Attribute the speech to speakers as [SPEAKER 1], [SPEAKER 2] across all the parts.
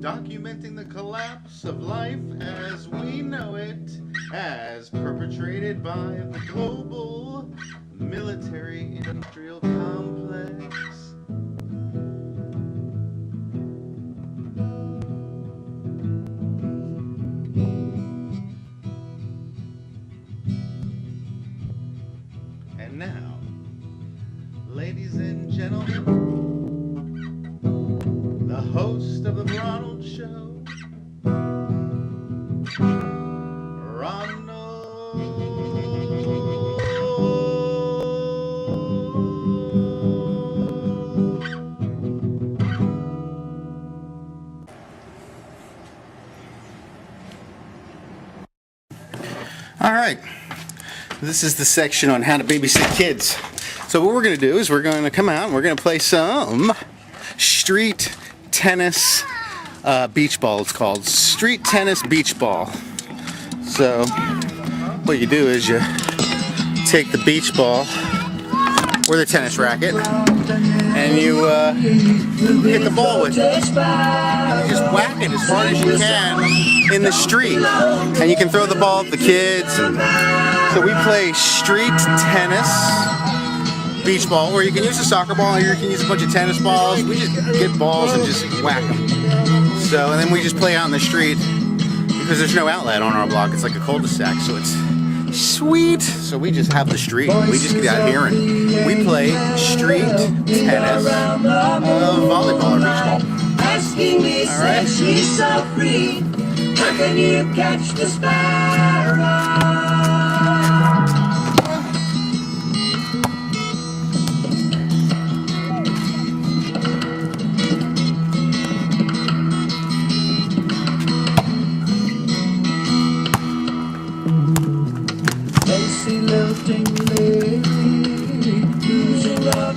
[SPEAKER 1] documenting the collapse of life as we know it, as perpetrated by the global military-industrial complex. And now, ladies and gentlemen, the host of the Ronald Show, Ronald. All right, this is the section on how to babysit kids. So what we're going to do is we're going to come out and we're going to play some street tennis beach ball. It's called street tennis beach ball. So what you do is you take the beach ball or the tennis racket and you hit the ball with it. And you just whack it as hard as you can in the street. And you can throw the ball at the kids. So we play street tennis beach ball, or you can use a soccer ball, or you can use a bunch of tennis balls. We just get balls and just whack them. So, and then we just play out in the street because there's no outlet on our block. It's like a cul-de-sac, so it's sweet. So we just have the street. We just get out here and we play street tennis, volleyball or beach ball.
[SPEAKER 2] Asking me, says she's so free. How can you catch the sparrow?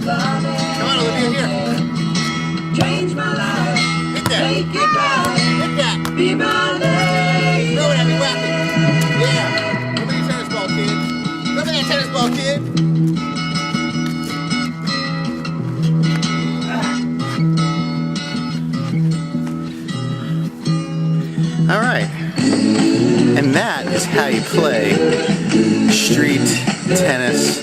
[SPEAKER 1] Come on, Olivia, here.
[SPEAKER 2] Change my life.
[SPEAKER 1] Hit that.
[SPEAKER 2] Make it right.
[SPEAKER 1] Hit that.
[SPEAKER 2] Be my lady.
[SPEAKER 1] Throw it at me, whack it. Yeah. Throw me your tennis ball, kid. Throw me that tennis ball, kid. All right. And that is how you play street tennis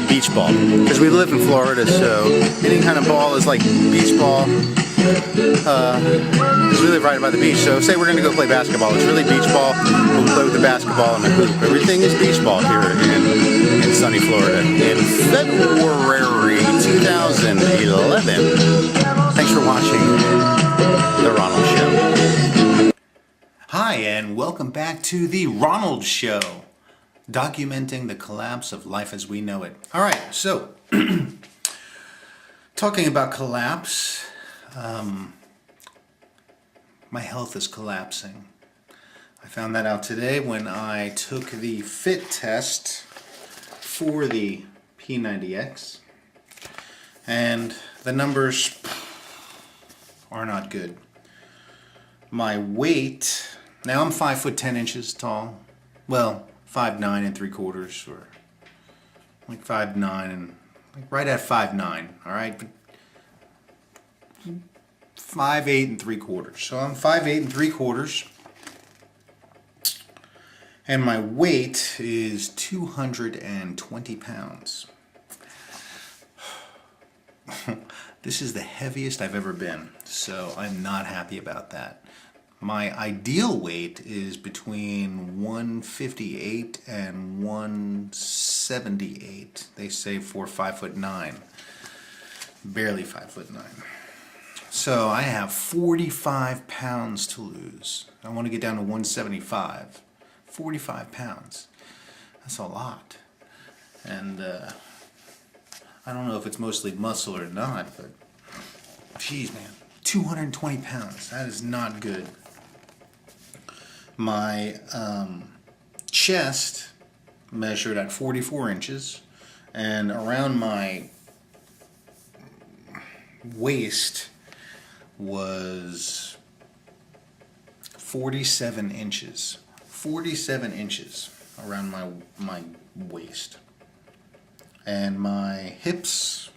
[SPEAKER 1] beach ball. Because we live in Florida, so any kind of ball is like beach ball. Because we live right by the beach. So say we're going to go play basketball. It's really beach ball. We'll play with the basketball and the hoop. Everything is beach ball here in sunny Florida in February 2011. Thanks for watching The Ronald Show. Hi, and welcome back to The Ronald Show, documenting the collapse of life as we know it. All right, so talking about collapse, my health is collapsing. I found that out today when I took the fit test for the P90X, and the numbers are not good. My weight, now I'm 5 foot 10 inches tall. Well, 5'9" and 3/4, or like 5'9" and like right at 5'9", all right? 5'8" and 3/4. So I'm 5'8" and 3/4, and my weight is 220 pounds. This is the heaviest I've ever been, so I'm not happy about that. My ideal weight is between 158 and 178. They say for 5'9", barely 5'9". So I have 45 pounds to lose. I want to get down to 175. 45 pounds. That's a lot. And I don't know if it's mostly muscle or not, but geez, man, 220 pounds. That is not good. My chest measured at 44 inches, and around my waist was 47 inches. 47 inches around my waist. And my hips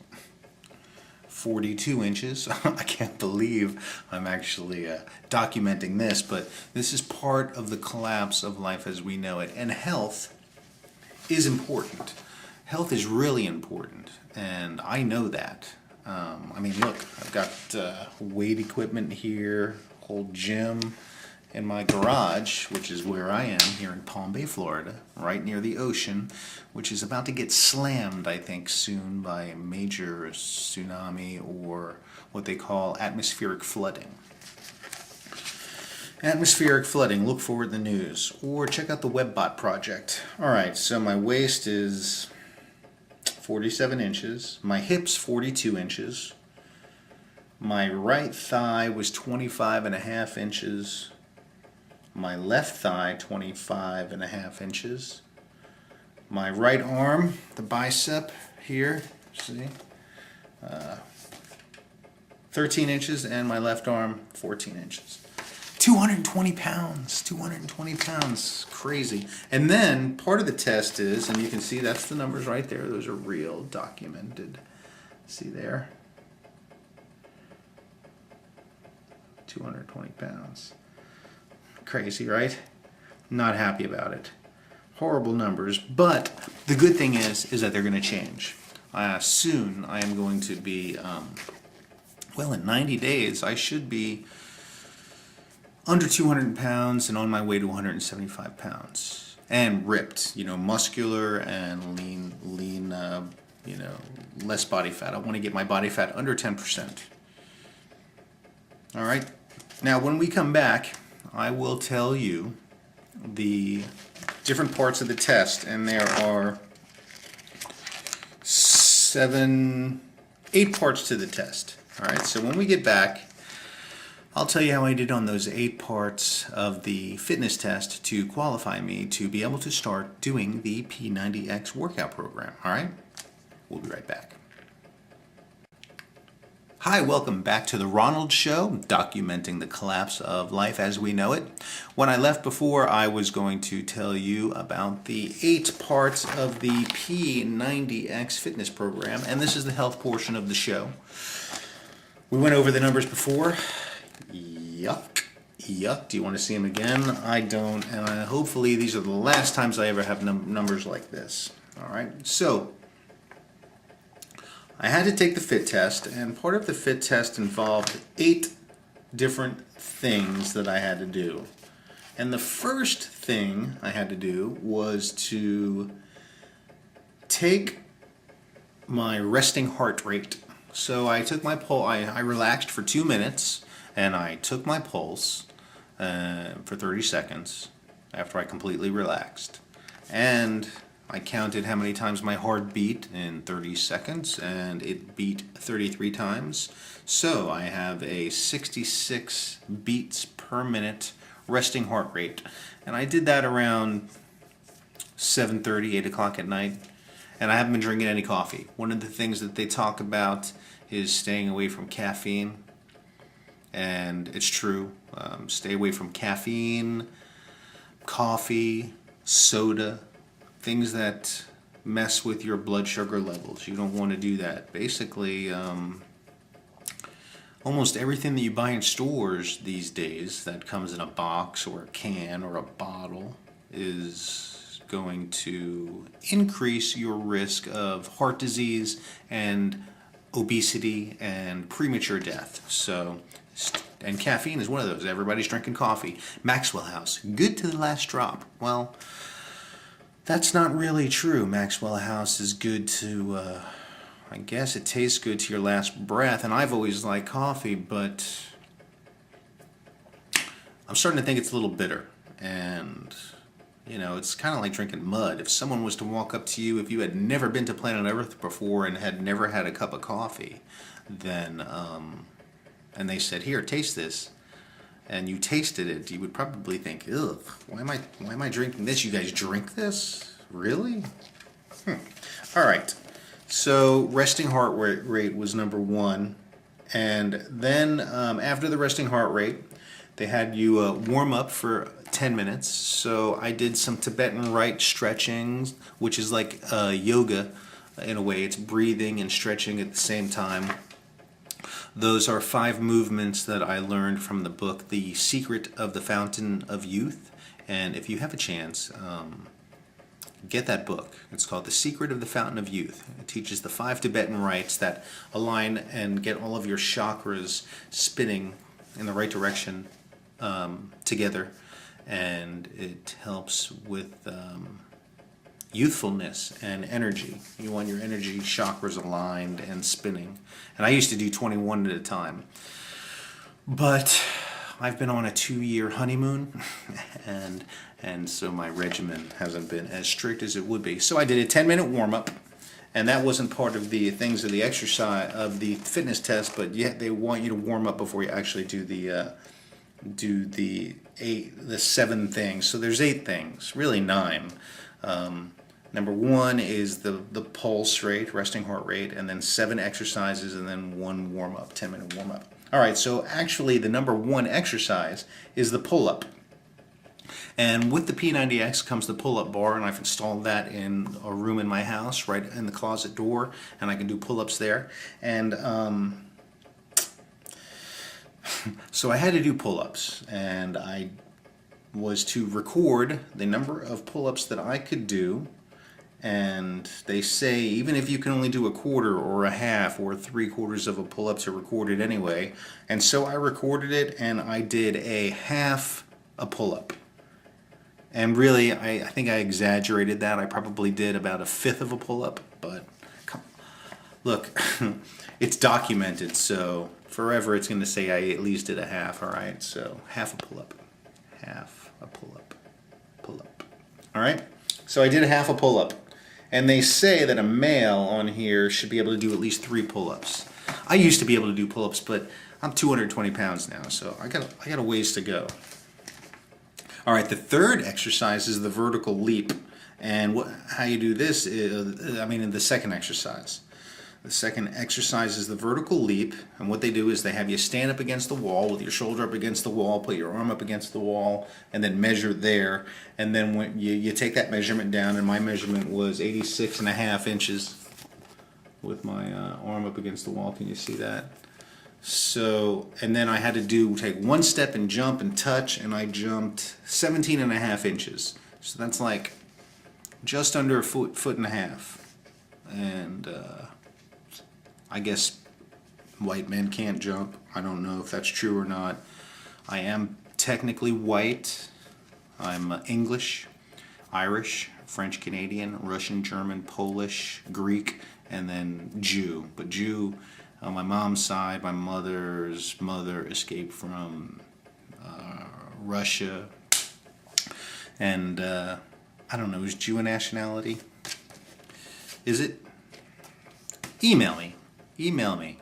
[SPEAKER 1] 42 inches. I can't believe I'm actually documenting this, but this is part of the collapse of life as we know it. And health is important. Health is really important, and I know that. I mean, look, I've got weight equipment here, whole gym in my garage, which is where I am here in Palm Bay, Florida, right near the ocean, which is about to get slammed, I think, soon by a major tsunami or what they call atmospheric flooding. Atmospheric flooding, look for it in the news, or check out the WebBot project. Alright, so my waist is 47 inches, my hips 42 inches, my right thigh was 25.5 inches, my left thigh 25.5 inches, my right arm, the bicep here, see, 13 inches, and my left arm 14 inches. 220 pounds, 220 pounds, crazy. And then part of the test is, and you can see that's the numbers right there, those are real, documented. See there? 220 pounds. Crazy, right? Not happy about it. Horrible numbers, but the good thing is that they're going to change. Soon I am going to be, well, in 90 days I should be under 200 pounds and on my way to 175 pounds. And ripped, you know, muscular and lean, you know, less body fat. I want to get my body fat under 10%. All right. Now, when we come back, I will tell you the different parts of the test, and there are 8 parts to the test. All right. So when we get back, I'll tell you how I did on those 8 parts of the fitness test to qualify me to be able to start doing the P90X workout program. All right? We'll be right back. Hi, welcome back to the Ronald Show, documenting the collapse of life as we know it. When I left before, I was going to tell you about the 8 parts of the P90X fitness program, and this is the health portion of the show. We went over the numbers before. Yuck. Do you want to see them again? I don't, and hopefully these are the last times I ever have numbers like this. All right, so I had to take the fit test, and part of the fit test involved 8 different things that I had to do. And the first thing I had to do was to take my resting heart rate. So I took my pulse, I relaxed for 2 minutes, and I took my pulse for 30 seconds after I completely relaxed. And I counted how many times my heart beat in 30 seconds, and it beat 33 times. So I have a 66 beats per minute resting heart rate. And I did that around 7:30, 8 o'clock at night. And I haven't been drinking any coffee. One of the things that they talk about is staying away from caffeine. And it's true. Stay away from caffeine, coffee, soda, things that mess with your blood sugar levels. You don't want to do that. Basically, almost everything that you buy in stores these days that comes in a box or a can or a bottle is going to increase your risk of heart disease and obesity and premature death. So, and caffeine is one of those. Everybody's drinking coffee. Maxwell House, good to the last drop. Well, that's not really true. Maxwell House is good to, I guess it tastes good to your last breath, and I've always liked coffee, but I'm starting to think it's a little bitter, and you know, it's kind of like drinking mud. If someone was to walk up to you, if you had never been to planet Earth before and had never had a cup of coffee, then, and they said, "Here, taste this," and you tasted it, you would probably think, "Ugh, why am I drinking this? You guys drink this? Really?" All right. So resting heart rate was number 1, and then after the resting heart rate, they had you warm up for 10 minutes. So I did some Tibetan right stretching, which is like yoga in a way. It's breathing and stretching at the same time. Those are 5 movements that I learned from the book The Secret of the Fountain of Youth. And if you have a chance, get that book. It's called The Secret of the Fountain of Youth. It teaches the 5 Tibetan rites that align and get all of your chakras spinning in the right direction together. And it helps with youthfulness and energy. You want your energy chakras aligned and spinning. And I used to do 21 at a time. But I've been on a 2-year honeymoon, and so my regimen hasn't been as strict as it would be. So I did a 10-minute warm-up, and that wasn't part of the things of the exercise of the fitness test, but yet they want you to warm up before you actually do the 7 things. So there's 8 things, really 9. Number 1 is the pulse rate, resting heart rate, and then 7 exercises, and then 1 warm-up, 10-minute warm-up. All right, so actually the number 1 exercise is the pull-up. And with the P90X comes the pull-up bar, and I've installed that in a room in my house, right in the closet door, and I can do pull-ups there. And so I had to do pull-ups, and I was to record the number of pull-ups that I could do. And they say even if you can only do a quarter or a half or 3/4 of a pull-up to record it anyway. And so I recorded it, and I did a half a pull-up. And really, I think I exaggerated that. I probably did about a 1/5 of a pull-up. But look, it's documented, so forever it's going to say I at least did a half. All right, so half a pull-up, half a pull-up, pull-up. All right, so I did a half a pull-up. And they say that a male on here should be able to do at least 3 pull-ups. I used to be able to do pull-ups, but I'm 220 pounds now, so I got a ways to go. All right, the 3rd exercise is the vertical leap. And how you do this is, in the 2nd exercise. The 2nd exercise is the vertical leap, and what they do is they have you stand up against the wall with your shoulder up against the wall, put your arm up against the wall, and then measure there. And then when you take that measurement down, and my measurement was 86.5 inches with my arm up against the wall. Can you see that? So, and then I had to take 1 step and jump and touch, and I jumped 17.5 inches. So that's like just under a foot and a half. And I guess white men can't jump. I don't know if that's true or not. I am technically white. I'm English, Irish, French Canadian, Russian, German, Polish, Greek, and then Jew. But Jew on my mom's side, my mother's mother escaped from Russia. And I don't know, is Jew a nationality? Is it? Email me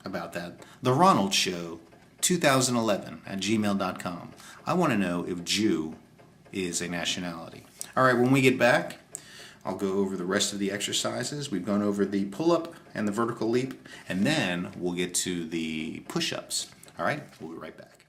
[SPEAKER 1] about that. The Ronald Show 2011 at gmail.com. I want to know if Jew is a nationality. All right, when we get back, I'll go over the rest of the exercises. We've gone over the pull-up and the vertical leap, and then we'll get to the push-ups. All right, we'll be right back.